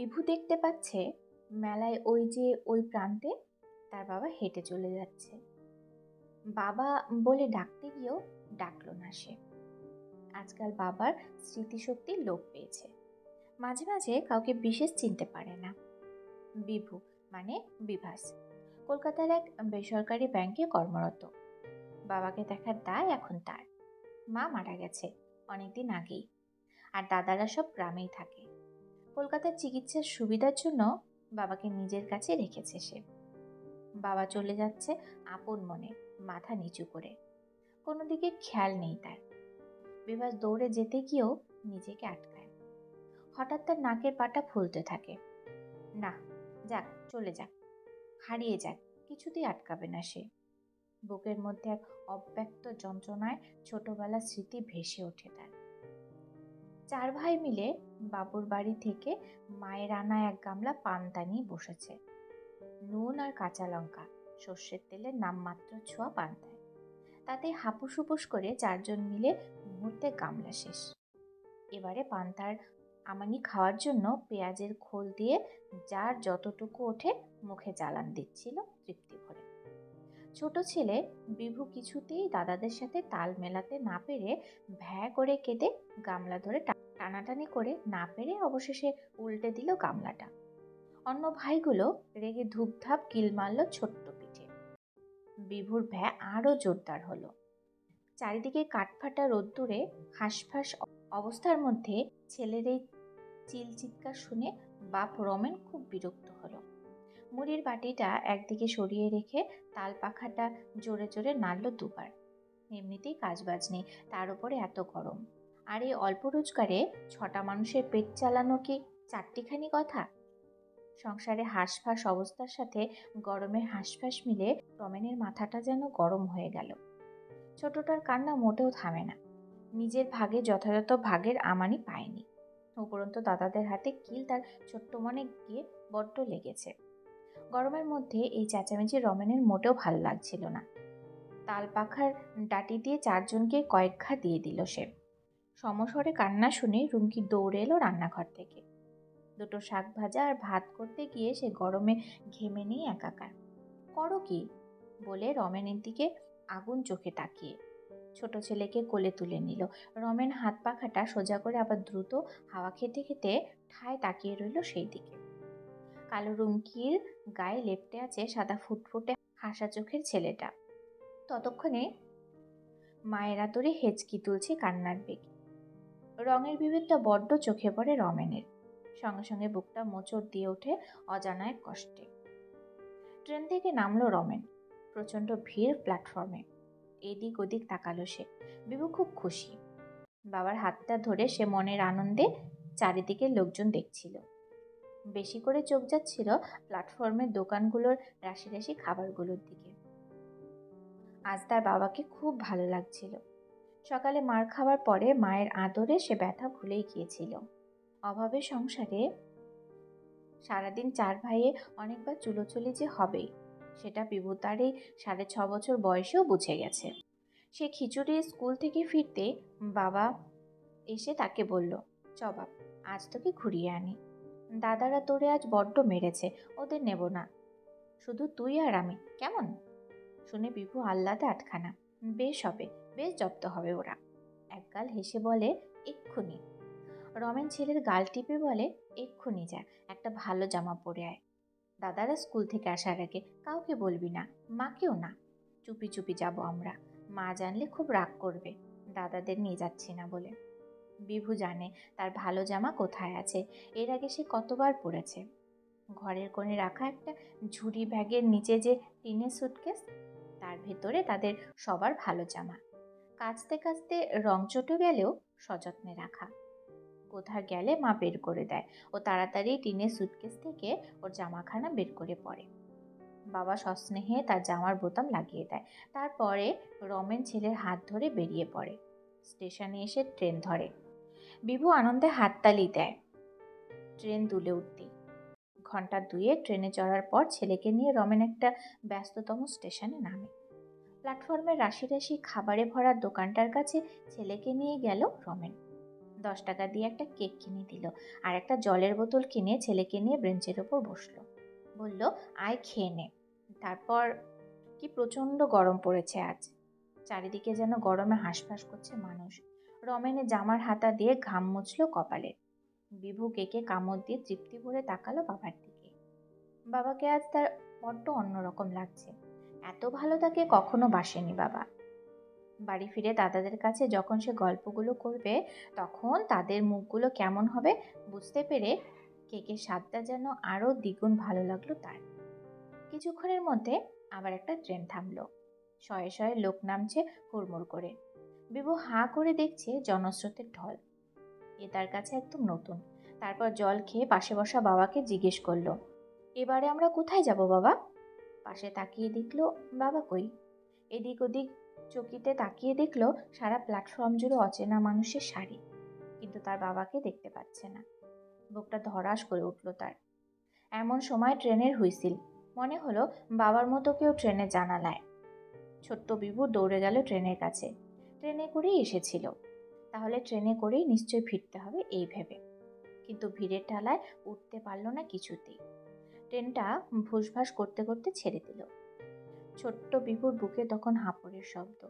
বিভু দেখতে পাচ্ছে মেলায় ওই প্রান্তে তার বাবা হেঁটে চলে যাচ্ছে। বাবা বলে ডাকতে গিয়েও ডাকলো না সে। আজকাল বাবার স্মৃতিশক্তির লোপ পেয়েছে, মাঝে মাঝে কাউকে বিশেষ চিনতে পারে না। বিভু মানে বিভাস কলকাতার এক বেসরকারি ব্যাংকে কর্মরত। বাবাকে দেখার দায় এখন তার। মা মারা গেছে অনেকদিন আগেই, আর দাদারা সব গ্রামেই থাকে। কলকাতার চিকিৎসার সুবিধার জন্য বাবাকে নিজের কাছে রেখেছে সে। বাবা চলে যাচ্ছে আপন মনে, মাথা নিচু করে। কোনো দিকে খেয়াল নেই তার। বিভাস দৌড়ে যেতে গিয়েও নিজেকে আটকায়। হঠাৎ তার নাকের পাটা ফুলতে থাকে। না, যাক, চলে যাক, হারিয়ে যাক, কিছুতেই আটকাবে না সে। বুকের মধ্যে এক অব্যক্ত যন্ত্রণায় ছোটবেলার স্মৃতি ভেসে ওঠে তার। 4 ভাই মিলে বাবুর বাড়ি থেকে মায়ের আনা এক গামলা পান্তা নিয়ে বসেছে। নুন আর কাঁচা লঙ্কা, সর্ষের তেলের নামমাত্র ছোঁয়া পান্তায়। তাতে হাপুস হুপুস করে 4 জন মিলে মুহূর্তে গামলা শেষ। এবারে পান্তার আমানি খাওয়ার জন্য পেঁয়াজের খোল দিয়ে যার যতটুকু ওঠে মুখে চালান দিচ্ছিল তৃপ্তি ভরে। ছোট ছেলে বিভু কিছুতেই দাদাদের সাথে তাল মেলাতে না পেরে ভ্যা করে কেঁদে গামলা ধরে টানাটানি করে না পেরে অবশেষে উল্টে দিল গামলাটা। অন্য ভাইগুলো রেগে ধূপধাপ কিল মারল ছোট্ট পিঠে। বিভুর ভ্যা আরো জোরদার হলো। চারিদিকে কাঠফাটা রোদ্দুরে হাঁসফাঁস অবস্থার মধ্যে ছেলের এই চিৎকার শুনে বাপ রমেন খুব বিরক্ত হলো। মুড়ির বাটিটা একদিকে সরিয়ে রেখে তাল পাখাটা জোরে জোরে নাড়ল দুবার। এমনিতেই কাজবাজ নেই, তার উপরে এত গরম। আর এই অল্প রোজগারে 6টা মানুষের পেট চালানো কি চারটিখানি কথা? সংসারে হাঁসফাঁস অবস্থার সাথে গরমের হাঁসফাঁস মিলে রমেনের মাথাটা যেন গরম হয়ে গেল। ছোটটার কান্না মোটেও থামে না। নিজের ভাগে যথাযথ ভাগের আমানি পায়নি। উপরন্তু দাদাদের হাতে কিল তার ছোট্ট মনে গিয়ে বড্ড লেগেছে। গরমের মধ্যে এই চেঁচামেচি রমেনের মোটেও ভালো লাগছিল না। তাল পাখার ডাটি দিয়ে 4 জনকে কয়েক ঘা দিয়ে দিল সে। সমস্বরে কান্না শুনে রুমকি দৌড়ে এলো রান্নাঘর থেকে। দুটো শাক ভাজা আর ভাত করতে গিয়ে সে গরমে ঘেমে নিয়ে একাকার। করো কি বলে রমেনের দিকে আগুন চোখে তাকিয়ে ছোট ছেলেকে কোলে তুলে নিল। রমেন হাত পাখাটা সোজা করে আবার দ্রুত হাওয়া খেতে খেতে ঠায় তাকিয়ে রইল সেই দিকে। কালো রুমকির গায়ে লেপ্টে আছে সাদা ফুটফুটে হাসা চোখের ছেলেটা। ততক্ষণে মায়ের আদরে হেঁচকি তুলছে কান্নার বেগে। রঙের বিভেদটা বড্ড চোখে পড়ে রমেনের। সঙ্গে সঙ্গে বুকটা মোচড় দিয়ে ওঠে অজানা এক কষ্টে। ট্রেন থেকে নামলো রমেন। প্রচণ্ড ভিড় প্ল্যাটফর্মে। এদিক ওদিক তাকালো সে। বিভু খুব খুশি। বাবার হাতটা ধরে সে মনের আনন্দে চারিদিকে লোকজন দেখছিল। বেশি করে চোখ যাচ্ছিল প্ল্যাটফর্মের দোকানগুলোর রাশি রাশি খাবারগুলোর দিকে। আজ তার বাবাকে খুব ভালো লাগছিল। সকালে মার খাওয়ার পরে মায়ের আদরে সে ব্যথা ভুলেই গিয়েছিল। অভাবের সংসারে সারাদিন 4 ভাইয়ে অনেকবার চুলোচুলি যে হবেই, সেটা বিভু তার এই 6.5 বছর বয়সেও বুঝে গেছে। সে খিচুড়ি স্কুল থেকে ফিরতে বাবা এসে তাকে বলল, চ বাপ, আজ তোকে ঘুরিয়ে আনি। দাদারা তোরে আজ বড্ড মেরেছে, ওদের নেব না, শুধু তুই আর আমি, কেমন? শুনে বিভু আহ্লাদে আটখানা। বেশ হবে, বেশ জব্দ হবে ওরা। একগাল হেসে বলে, এক্ষুনি। রমেন ছেলের গাল টিপে বলে, এক্ষুনি যা, একটা ভালো জামা পরে আয়। দাদারা স্কুল থেকে আসার আগে কাউকে বলবি না, মাকেও না। চুপি চুপি যাব আমরা, মা জানলে খুব রাগ করবে দাদাদের নিয়ে যাচ্ছি না বলে। বিভু জানে তার ভালো জামা কোথায় আছে। এর আগে সে কতবার পরেছে। ঘরের কোণে রাখা একটা ঝুড়ি ব্যাগের নিচে যে টিনের সুটকেস, তার ভেতরে তাদের সবার ভালো জামা। কাচতে কাচতে রং চটে গেলেও সযত্নে রাখা। কোথাও গেলে মা বের করে দেয়, ও তাড়াতাড়ি টিনের সুটকেস থেকে ওর জামাখানা বের করে পরে। বাবা সস্নেহে তার জামার বোতাম লাগিয়ে দেয়। তারপরে রমেন ছেলের হাত ধরে বেরিয়ে পড়ে। স্টেশনে এসে ট্রেন ধরে। বিভু আনন্দে হাততালি দেয়। ট্রেন দুলে উঠতেই 2 ঘন্টা ট্রেনে চড়ার পর ছেলেকে নিয়ে রমেন একটা ব্যস্ততম স্টেশনে নামে। প্ল্যাটফর্মে রাশি রাশি খাবারে ভরা দোকানটার কাছে ছেলেকে নিয়ে গেল রমেন। 10 টাকা দিয়ে একটা কেক কিনে দিল, আর একটা জলের বোতল কিনে ছেলেকে নিয়ে বেঞ্চের ওপর বসলো। বলল, আয় খেয়ে নে। তারপর, কি প্রচণ্ড গরম পড়েছে আজ, চারিদিকে যেন গরমে হাঁসফাঁস করছে মানুষ। রমেনের জামার হাতা দিয়ে ঘাম মুছলো কপালে। বিভু কেকে কামড় দিয়ে তৃপ্তি ভরে তাকালো বাবার দিকে। বাবাকে আজ তার বড্ড অন্যরকম লাগছে। এত ভালো তাকে কখনো বাসেনি বাবা। বাড়ি ফিরে দাদাদের কাছে যখন সে গল্পগুলো করবে, তখন তাদের মুখগুলো কেমন হবে বুঝতে পেরে কেকের স্বাদটা যেন আরো দ্বিগুণ ভালো লাগলো তার। কিছুক্ষণের মধ্যে আবার একটা ট্রেন থামলো। শয়ে শয়ে লোক নামছে হুড়মুড় করে। বিভু হাঁ করে দেখছে জনস্রোতের ঢল। এ তার কাছে একদম নতুন। তারপর জল খেয়ে পাশে বসা বাবাকে জিজ্ঞেস করলো, এবারে আমরা কোথায় যাব বাবা? পাশে তাকিয়ে দেখলো বাবা কই। এদিক ওদিক চকিতে তাকিয়ে দেখলো সারা প্ল্যাটফর্ম জুড়ে অচেনা মানুষের সারি, কিন্তু তার বাবাকে দেখতে পাচ্ছে না। বুকটা ধড়াস করে উঠল তার। এমন সময় ট্রেনের হুইসিল। মনে হলো বাবার মতো কেউ ট্রেনের জানালায়। ছোট্ট বিভু দৌড়ে গেল ট্রেনের কাছে। ট্রেনে করেই এসেছিল, তাহলে ট্রেনে করেই নিশ্চয়ই ফিরতে হবে এই ভেবে। কিন্তু ভিড়ের ঠালায় উঠতে পারল না কিছুতেই। ট্রেনটা ভুসভাস করতে করতে ছেড়ে দিল। ছোট্ট বিভুর বুকে তখন হাঁপড়ের শব্দ,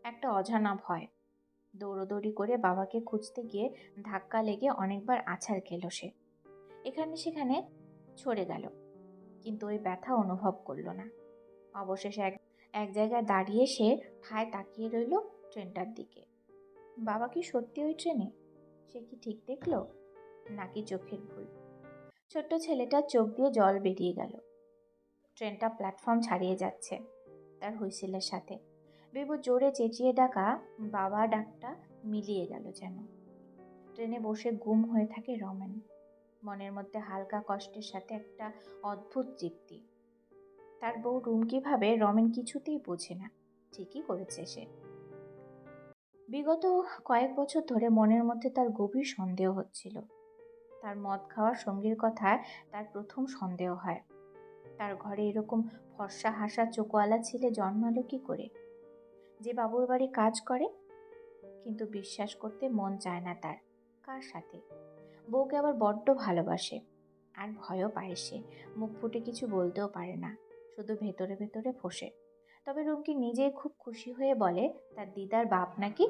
একটা অজানা ভয়। দৌড়োদৌড়ি করে বাবাকে খুঁজতে গিয়ে ধাক্কা লেগে অনেকবার আছাড় খেল সে। এখানে সেখানে ছড়ে গেল, কিন্তু ওই ব্যথা অনুভব করলো না। অবশেষে এক জায়গায় দাঁড়িয়ে সে ঠায় তাকিয়ে রইল ট্রেনটার দিকে। বাবা কি সত্যি ওই ট্রেনে? সে কি ঠিক দেখলো, নাকি চোখের ভুল? ছোট্ট ছেলেটার চোখ দিয়ে জল বেরিয়ে গেল। ট্রেনটা প্ল্যাটফর্ম ছাড়িয়ে যাচ্ছে তার হুইসেলের সাথে। বিভু জোরে চেঁচিয়ে ডাকা বাবা ডাকটা মিলিয়ে গেল যেন। ট্রেনে বসে গুম হয়ে থাকে রমেন। মনের মধ্যে হালকা কষ্টের সাথে একটা অদ্ভুত তৃপ্তি। তার বউ রুমকি ভাবে রমেন কিছুতেই বোঝে না। ঠিকই করেছে সে। বিগত কয়েক বছর ধরে মনের মধ্যে তার গভীর সন্দেহ হচ্ছিল। তার মদ খাওয়ার সঙ্গীর কথায় তার প্রথম সন্দেহ হয়। তার ঘরে এরকম ফর্সা হাসা চোখওয়ালা ছেলে জন্মালো কি করে, যে বাবুর বাড়ি কাজ করে? কিন্তু বিশ্বাস করতে মন চায় না তার। কার সাথে? বউকে আবার বড্ড ভালোবাসে, আর ভয়ও পায় সে। মুখ ফুটে কিছু বলতেও পারে না, শুধু ভেতরে ভেতরে ফোঁসে। তবে রুমকি নিজেই খুব খুশি হয়ে বলে তার দিদার বাপ নাকি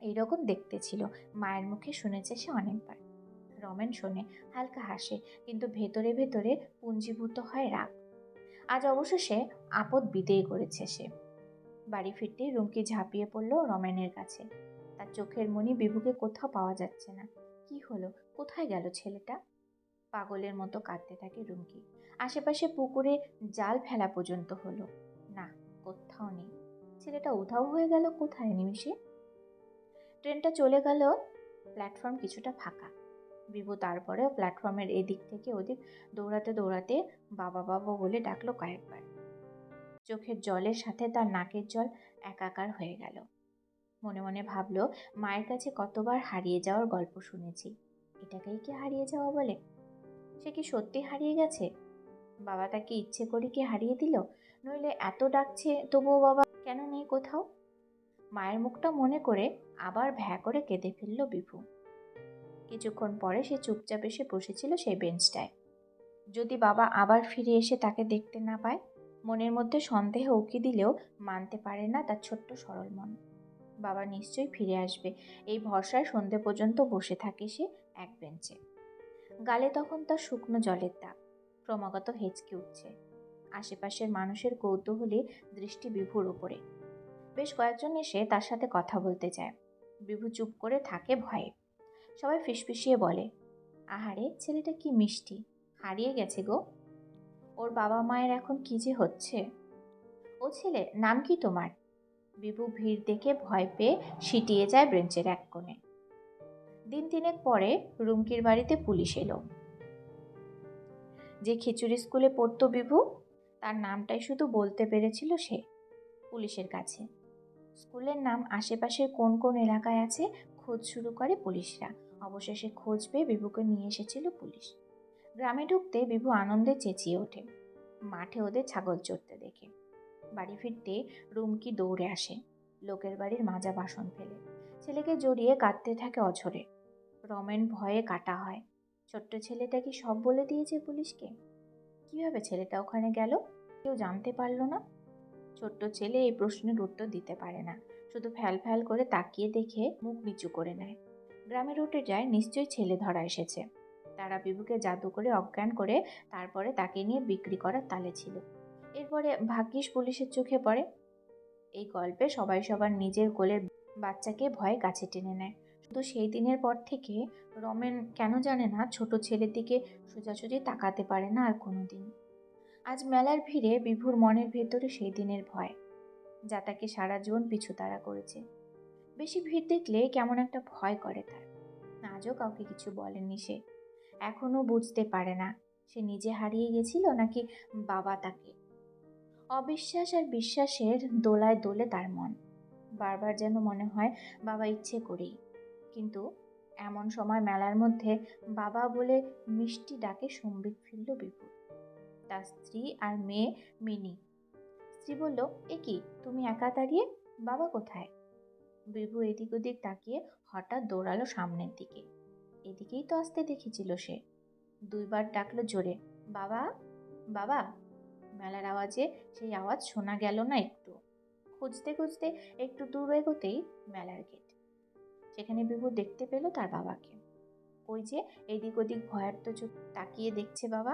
এইরকম দেখতে ছিল। মায়ের মুখে শুনেছে সে অনেকবার। রমেন শোনে, হালকা হাসে, কিন্তু ভেতরে ভেতরে পুঞ্জীভূত হয় রাগ। আজ অবশেষে আপদ বিদেয় করেছে সে। বাড়ি ফিরতেই রুমকি ঝাঁপিয়ে পড়ল রমেনের কাছে। তার চোখের মনি বিভুকে কোথাও পাওয়া যাচ্ছে না। কি হলো, কোথায় গেল ছেলেটা? পাগলের মতো কাঁদতে থাকে রুমকি। আশেপাশে পুকুরে জাল ফেলা পর্যন্ত হলো, না, কোথাও নেই। ছেলেটা উধাও হয়ে গেল কোথায় নিমিষে। ট্রেনটা চলে গেল, প্ল্যাটফর্ম কিছুটা ফাঁকা। বিভু তারপরেও প্ল্যাটফর্মের এদিক থেকে ওদিক দৌড়াতে দৌড়াতে বাবা বাবা বলে ডাকলো কয়েকবার। চোখের জলের সাথে তার নাকের জল একাকার হয়ে গেল। মনে মনে ভাবলো, মায়ের কাছে কতবার হারিয়ে যাওয়ার গল্প শুনেছি, এটাকেই কি হারিয়ে যাওয়া বলে? সে কি সত্যি হারিয়ে গেছে? বাবা তাকে ইচ্ছে করে কি হারিয়ে দিল? নইলে এত ডাকছে তবুও বাবা কেন নেই কোথাও? মায়ের মুখটা মনে করে আবার ভ্যা করে কেঁদে ফেলল বিভু। কিছুক্ষণ পরে সে চুপচাপ এসে বসেছিল সেই বেঞ্চটায়। যদি বাবা আবার ফিরে এসে তাকে দেখতে না পায়? মনের মধ্যে সন্দেহ উকি দিলেও মানতে পারে না তার ছোট্ট সরল মন। বাবা নিশ্চয়ই ফিরে আসবে, এই ভরসায় সন্ধে পর্যন্ত বসে থাকে সে এক বেঞ্চে। গালে তখন তার শুকনো জলের দাগ, ক্রমাগত হেঁচকে উঠছে। আশেপাশের মানুষের কৌতূহলী দৃষ্টি বিভুর উপরে। বেশ কয়েকজন এসে তার সাথে কথা বলতে চায়। বিভু চুপ করে থাকে ভয়ে। সবাই ফিসফিসিয়ে বলে, আহারে ছেলেটা কি মিষ্টি, হারিয়ে গেছে গো। ওর বাবা মায়ের এখন কি যে হচ্ছে। ও ছেলে, নাম কি তোমার? বিভু ভিড় দেখে ভয় পেয়ে সিটিয়ে যায় বেঞ্চের এক কোণে। দিন তিনেক পরে রুমকির বাড়িতে পুলিশ এলো। যে খিচুড়ি স্কুলে পড়তো বিভু, তার নামটাই শুধু বলতে পেরেছিল সে পুলিশের কাছে। স্কুলের নাম আশেপাশের কোন কোন এলাকায় আছে খোঁজ শুরু করে পুলিশরা। অবশেষে খোঁজ পেয়ে বিভুকে নিয়ে এসেছিল পুলিশ। গ্রামে ঢুকতে বিভু আনন্দে চেঁচিয়ে ওঠে, মাঠে ওদের ছাগল চড়তে দেখে। বাড়ি ফিরতে রুমকি দৌড়ে আসে, লোকের বাড়ির মাজা বাসন ফেলে। ছেলেকে জড়িয়ে কাঁদতে থাকে অঝরে। রমেন ভয়ে কাটা হয়। ছোট্ট ছেলেটা কি সব বলে দিয়েছে পুলিশকে? কিভাবে ছেলেটা ওখানে গেল? কেউ জানতে পারলো না? ছোট্ট ছেলে এই প্রশ্নের উত্তর দিতে পারে না, শুধু ফ্যাল ফ্যাল করে তাকিয়ে দেখে মুখ নিচু করে নেয়। গ্রামে রটে যায় নিশ্চয়ই ছেলে ধরা এসেছে। তারা বিভুকে জাদু করে অজ্ঞান করে তারপরে তাকে নিয়ে বিক্রি করার তালে ছিল। এরপরে ভাগ্যিস পুলিশের চোখে পড়ে। এই গল্পে সবাই সবার নিজের কোলের বাচ্চাকে ভয়ে কাছে টেনে নেয়। শুধু সেই দিনের পর থেকে রমেন কেন জানে না ছোট ছেলের দিকে সোজাসুজি তাকাতে পারে না আর কোনোদিন। আজ মেলার ভিড়ে বিভুর মনের ভেতরে সেই দিনের ভয়, যা তাকে সারা জীবন পিছু তাড়া করেছে। বেশি ভিড় দেখলে কেমন একটা ভয় করে তার। আজও কাউকে কিছু বলেনি সে। এখনো বুঝতে পারে না সে নিজে হারিয়ে গেছিল নাকি বাবা তাকে। অবিশ্বাস আর বিশ্বাসের দোলায় দোলে তার মন। বারবার যেন মনে হয় বাবা ইচ্ছে করেই। কিন্তু এমন সময় মেলার মধ্যে বাবা বলে মিষ্টি ডাকে সম্বিত ফিরল বিপুল, তার স্ত্রী আর মেয়ে মিনি। স্ত্রী বলল, এ কি তুমি একা দাঁড়িয়ে, বাবা কোথায়? বিভু এদিক ওদিক তাকিয়ে হঠাৎ দৌড়ালো সামনের দিকে। এদিকেই তো আসতে দেখেছিল সে। দুইবার ডাকলো জোরে, বাবা বাবা। মেলার আওয়াজে সেই আওয়াজ শোনা গেল না একটু। খুঁজতে খুঁজতে একটু দূর এগোতেই মেলার গেট। সেখানে বিভু দেখতে পেল তার বাবাকে। ওই যে এদিক ওদিক ভয়ার্ত চোখ তাকিয়ে দেখছে বাবা,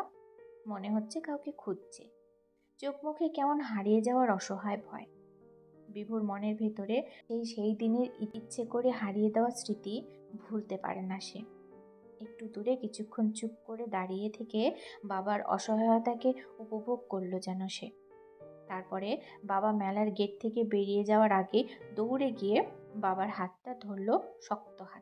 মনে হচ্ছে কাউকে খুঁজছে। চোখ মুখে কেমন হারিয়ে যাওয়ার অসহায় ভয়। বিভুর মনের ভেতরে সেই দিনের ইচ্ছে করে হারিয়ে দেওয়া স্মৃতি ভুলতে পারে না সে। একটু দূরে কিছুক্ষণ চুপ করে দাঁড়িয়ে থেকে বাবার অসহায়তাকে উপভোগ করলো যেন সে। তারপরে বাবা মেলার গেট থেকে বেরিয়ে যাওয়ার আগে দৌড়ে গিয়ে বাবার হাতটা ধরলো শক্ত হাতে।